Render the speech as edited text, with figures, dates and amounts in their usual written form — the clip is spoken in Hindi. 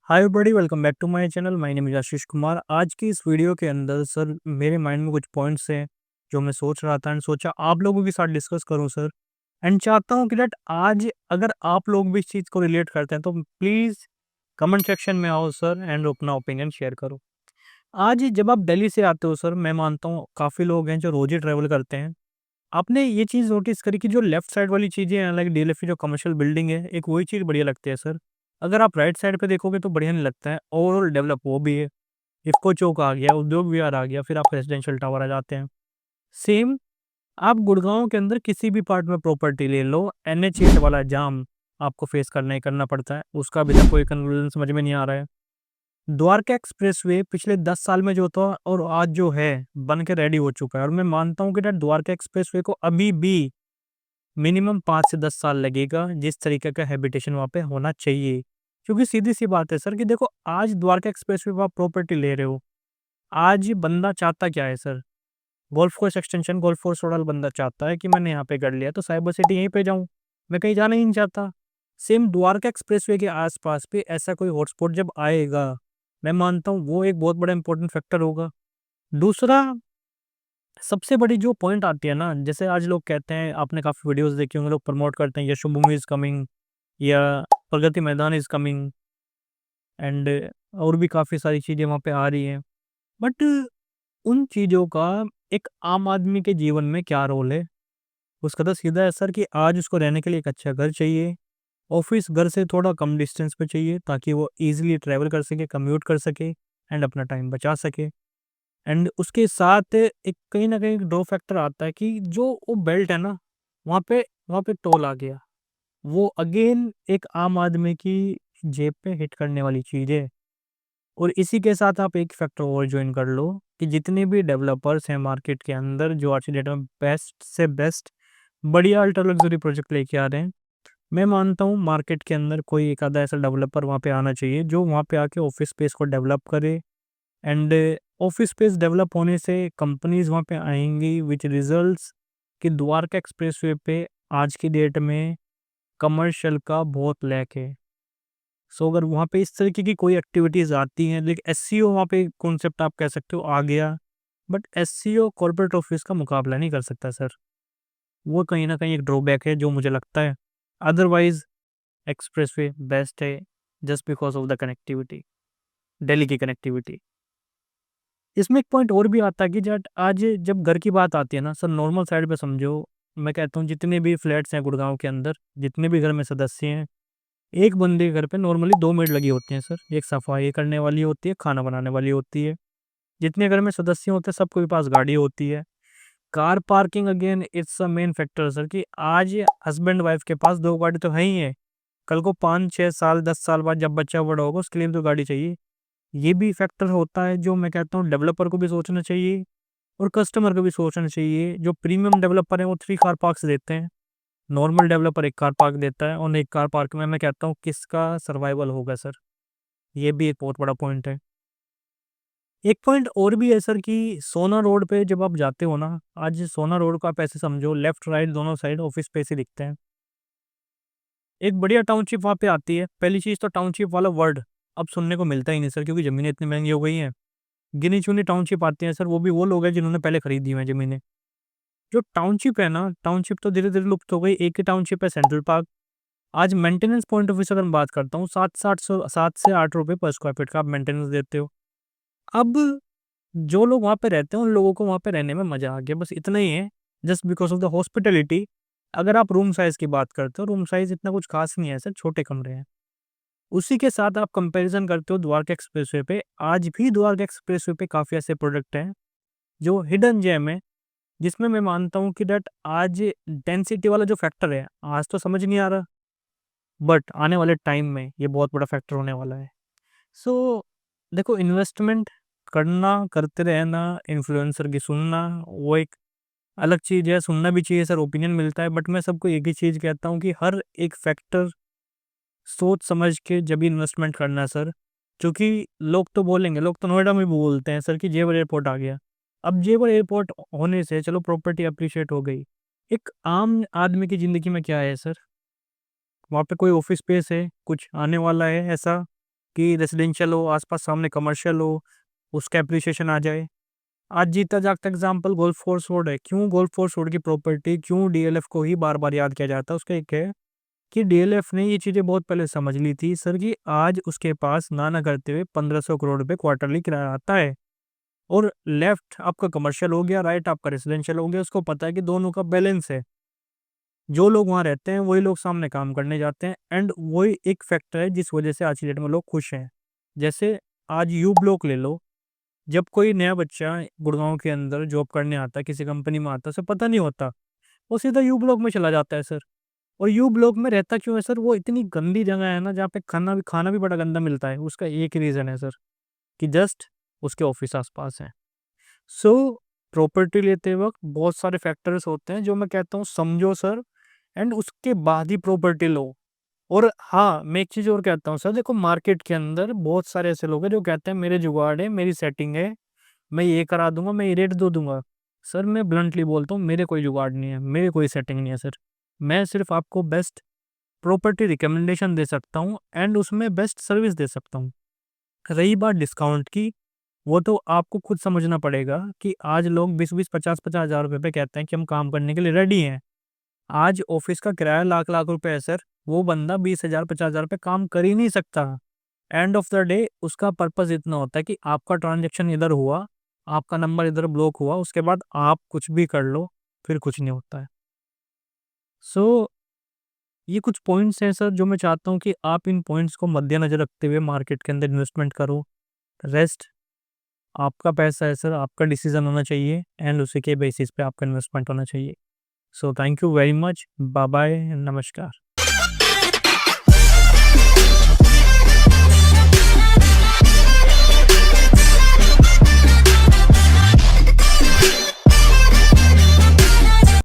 Hi everybody, welcome back to my channel. My name is Ashish Kumar. आज की इस वीडियो के अंदर सर मेरे माइंड में कुछ पॉइंट्स हैं जो मैं सोच रहा था एंड सोचा आप लोगों के साथ डिस्कस करूं सर। एंड चाहता हूं कि डेट आज अगर आप लोग भी इस चीज़ को रिलेट करते हैं तो प्लीज़ कमेंट सेक्शन में आओ सर एंड अपना ओपिनियन शेयर करो। आज जब आप दिल्ली से आते हो सर, मैं मानता हूँ काफ़ी लोग हैं जो रोज़ ही ट्रैवल करते हैं। आपने ये चीज़ नोटिस करी कि जो लेफ्ट साइड वाली चीज़ें हैं लाइक डीएलएफ जो कमर्शियल बिल्डिंग है, एक वही चीज़ बढ़िया लगती है सर। अगर आप राइट साइड पे देखोगे तो बढ़िया नहीं लगता है। ओवरऑल डेवलप वो भी है। इफ़को चौक आ गया, उद्योग विहार आ गया, फिर आप रेजिडेंशियल टावर आ जाते हैं। सेम आप गुड़गाँव के अंदर किसी भी पार्ट में प्रॉपर्टी ले लो, एनएच 8 वाला जाम आपको फेस करना ही करना पड़ता है। उसका अभी तक कोई कंक्लूजन समझ में नहीं आ रहा है। द्वारका एक्सप्रेसवे पिछले 10 साल में जो था और आज जो है बन के रेडी हो चुका है, और मैं मानता हूँ कि द्वारका एक्सप्रेसवे को अभी भी मिनिमम 5 से 10 साल लगेगा, जिस तरीके का हैबिटेशन वहाँ पे होना चाहिए। क्योंकि सीधी-सी बात है सर कि देखो, आज द्वारका एक्सप्रेसवे पे आप प्रॉपर्टी ले रहे हो, आज बंदा चाहता क्या है sir? Golf course extension, golf course थोड़ा बंदा चाहता है कि मैंने यहाँ पे कर लिया तो साइबर सिटी यहीं पे जाऊँ, मैं कहीं जाना ही नहीं चाहता। सेम द्वारका एक्सप्रेसवे के आस-पास पे ऐसा कोई हॉटस्पॉट जब आएगा, मैं मानता हूँ वो एक बहुत बड़ा इम्पोर्टेंट फैक्टर होगा। दूसरा, सबसे बड़ी जो पॉइंट आती है ना, जैसे आज लोग कहते हैं, आपने काफ़ी वीडियोज़ देखी होंगी, लोग प्रमोट करते हैं यशोभूमि इज़ कमिंग या Pragati Maidan is coming and और भी काफ़ी सारी चीज़ें वहाँ पे आ रही हैं। बट उन चीज़ों का एक आम आदमी के जीवन में क्या रोल है? उसका तो सीधा है सर कि आज उसको रहने के लिए एक अच्छा घर चाहिए, ऑफ़िस घर से थोड़ा कम डिस्टेंस पे चाहिए ताकि वो ईज़िली ट्रैवल कर सके, कम्यूट कर सके एंड अपना टाइम बचा सके। एंड उसके साथ एक कहीं न कहीं ड्रॉ फैक्टर आता है कि जो वो बेल्ट है ना, वहाँ पे टोल आ गया। वो अगेन एक आम आदमी की जेब पे हिट करने वाली चीज़ है। और इसी के साथ आप एक फैक्टर और जॉइन कर लो कि जितने भी डेवलपर्स हैं मार्केट के अंदर जो आज की डेट में बेस्ट से बेस्ट बढ़िया अल्ट्रा लग्ज़री प्रोजेक्ट लेके आ रहे हैं। मैं मानता हूँ मार्केट के अंदर कोई एक आधा ऐसा डेवलपर वहाँ पे आना चाहिए जो वहाँ पे आके ऑफ़िस स्पेस को डेवलप करे एंड ऑफ़िस स्पेस डेवलप होने से कंपनीज़ वहाँ पे आएँगी व्हिच रिज़ल्ट्स कि द्वारका एक्सप्रेसवे पे आज की डेट में कमर्शियल का बहुत लैक है। सो अगर वहाँ पे इस तरीके की कोई एक्टिविटीज़ आती हैं, लाइक एसईओ वहाँ पे कॉन्सेप्ट आप कह सकते हो आ गया, बट एसईओ कॉर्पोरेट ऑफ़िस का मुकाबला नहीं कर सकता सर। वो कहीं न कहीं एक ड्रॉबैक है जो मुझे लगता है। अदरवाइज़ एक्सप्रेसवे बेस्ट है just because of the connectivity, Delhi की कनेक्टिविटी। इसमें एक पॉइंट और भी आता है कि जट आज जब घर की बात आती है ना सर, नॉर्मल साइड पे समझो, मैं कहता हूँ जितने भी फ्लैट्स हैं गुड़गाँव के अंदर, जितने भी घर में सदस्य हैं, एक बंदे के घर पे नॉर्मली 2 मेड लगी होती हैं सर। एक सफाई करने वाली होती है, खाना बनाने वाली होती है। जितने घर में सदस्य होते हैं सबके पास गाड़ी होती है। Car parking again it's a main factor sir कि आज हस्बैंड वाइफ के पास 2 गाड़ी तो है ही है। कल को 5, 6 साल, 10 साल बाद जब बच्चा बड़ा होगा उसके लिए भी तो गाड़ी चाहिए। ये भी फैक्टर होता है जो मैं कहता हूँ डेवलपर को भी सोचना चाहिए और कस्टमर को भी सोचना चाहिए। जो प्रीमियम डेवलपर हैं वो 3 कार पार्क्स देते हैं। नॉर्मल डेवलपर 1 कार पार्क देता है और 1 कार पार्क में मैं कहता हूँ किसका सर्वाइवल होगा सर? ये भी एक बहुत बड़ा पॉइंट है। एक पॉइंट और भी है सर कि सोना रोड पे जब आप जाते हो ना, आज सोना रोड को आप ऐसे समझो लेफ्ट राइट दोनों साइड ऑफिस स्पेस ही दिखते हैं। एक बढ़िया टाउनशिप वहाँ पे आती है। पहली चीज़ तो टाउनशिप वाला वर्ड अब सुनने को मिलता ही नहीं सर, क्योंकि ज़मीनें इतनी महँगी हो गई हैं। गिनी-चुनी टाउनशिप आती हैं सर, वो भी वो लोग हैं जिन्होंने पहले खरीदी हुई हैं ज़मीनें। जो टाउनशिप है ना, टाउनशिप तो धीरे-धीरे लुप्त हो गई। एक ही टाउनशिप है सेंट्रल पार्क। आज मेंटेनेंस पॉइंट ऑफ व्यू से अगर मैं बात करता हूँ, 7 से 8 रुपए पर स्क्वायर फीट का आप मेंटेनेंस देते हो। अब जो लोग वहाँ पे रहते हैं, उन लोगों को वहाँ पे रहने में मज़ा आ गया, बस इतना ही है। Just because of the hospitality. अगर आप रूम साइज़ की बात करते हो, रूम साइज़ इतना कुछ ख़ास नहीं है सर, छोटे कमरे हैं। उसी के साथ आप कंपैरिज़न करते हो द्वारका एक्सप्रेसवे पे, आज भी द्वारका एक्सप्रेसवे पे काफ़ी ऐसे प्रोडक्ट हैं, जो हिडन जेम है, जिसमें मैं मानता हूँ कि दैट आज डेंसिटी वाला जो फैक्टर है, आज तो समझ नहीं आ रहा, बट आने वाले टाइम में ये बहुत बड़ा फैक्टर होने वाला है। सो देखो, इन्वेस्टमेंट करना, करते रहना, इन्फ्लुएंसर की सुनना, वो एक अलग चीज़ है, सुनना भी चाहिए सर, ओपिनियन मिलता है, बट मैं सबको एक ही चीज़ कहता हूँ कि हर एक फैक्टर सोच समझ के जब भी इन्वेस्टमेंट करना है सर। क्योंकि लोग तो बोलेंगे, लोग तो नोएडा में भी बोलते हैं सर कि जेवर एयरपोर्ट आ गया। अब जेवर एयरपोर्ट होने से चलो प्रॉपर्टी एप्रिशिएट हो गई। एक आम आदमी की ज़िंदगी में क्या है सर? वहाँ पे कोई ऑफ़िस स्पेस है, कुछ आने वाला है ऐसा? कि रेसिडेंशियल हो, आस-पास सामने कमर्शियल हो, उसका एप्रिसिएशन आ जाए। आज जीता जागता एग्ज़ाम्पल गोल्फ कोर्स रोड है। क्यों गोल्फ कोर्स रोड की प्रॉपर्टी क्यों डीएलएफ को ही बार-बार याद किया जाता है? उसका एक है कि डीएलएफ ने ये चीज़ें बहुत पहले समझ ली थी सर कि आज उसके पास ना करते हुए 1500 करोड़ रुपए क्वार्टरली किराया आता है और लेफ्ट आपका कमर्शियल हो गया, राइट आपका रेसिडेंशियल हो गया। उसको पता है कि दोनों का बैलेंस है। जो लोग वहाँ रहते हैं वही लोग सामने काम करने जाते हैं एंड वही एक फैक्टर है जिस वजह से आज की डेट में लोग खुश हैं। जैसे आज यू ब्लॉक ले लो, जब कोई नया बच्चा गुड़गाँव के अंदर जॉब करने आता है, किसी कंपनी में आता है, उसे पता नहीं होता, वो सीधा यू ब्लॉक में चला जाता है सर। और यू ब्लॉक में रहता क्यों है सर? वो इतनी गंदी जगह है ना जहाँ पे खाना भी बड़ा गंदा मिलता है। उसका एक ही रीज़न है सर कि जस्ट उसके ऑफ़िस आस-पास है। सो प्रॉपर्टी लेते वक़्त बहुत सारे फैक्टर्स होते हैं जो मैं कहता हूँ समझो सर एंड उसके बाद ही प्रॉपर्टी लो। और हाँ, मैं एक चीज़ और कहता हूँ सर, देखो मार्केट के अंदर बहुत सारे ऐसे लोग हैं जो कहते हैं मेरे जुगाड़ है, मेरी सेटिंग है, मैं ये करा दूँगा, मैं ये रेट दे दूँगा। सर मैं ब्लंटली बोलता हूँ मेरे कोई जुगाड़ नहीं है, मेरी कोई सेटिंग नहीं है सर। मैं सिर्फ़ आपको बेस्ट प्रॉपर्टी रिकमेंडेशन दे सकता हूँ एंड उसमें बेस्ट सर्विस दे सकता हूँ। रही बात डिस्काउंट की, वो तो आपको खुद समझना पड़ेगा कि आज लोग 20-20, 50-50 हज़ार रुपए पे कहते हैं कि हम काम करने के लिए रेडी हैं। आज ऑफ़िस का किराया लाख-लाख रुपए है सर, वो बंदा 20,000 50,000 पे काम कर ही नहीं सकता। एंड ऑफ द डे उसका पर्पस इतना होता है कि आपका ट्रांज़ैक्शन इधर हुआ, आपका नंबर इधर ब्लॉक हुआ, उसके बाद आप कुछ भी कर लो, फिर कुछ नहीं होता है। सो ये कुछ पॉइंट्स हैं सर जो मैं चाहता हूँ कि आप इन पॉइंट्स को मद्देनज़र रखते हुए मार्केट के अंदर इन्वेस्टमेंट करो। रेस्ट आपका पैसा है सर, आपका डिसीज़न होना चाहिए एंड उसी के बेसिस पे आपका इन्वेस्टमेंट होना चाहिए। So thank you very much. Bye-bye, नमस्कार।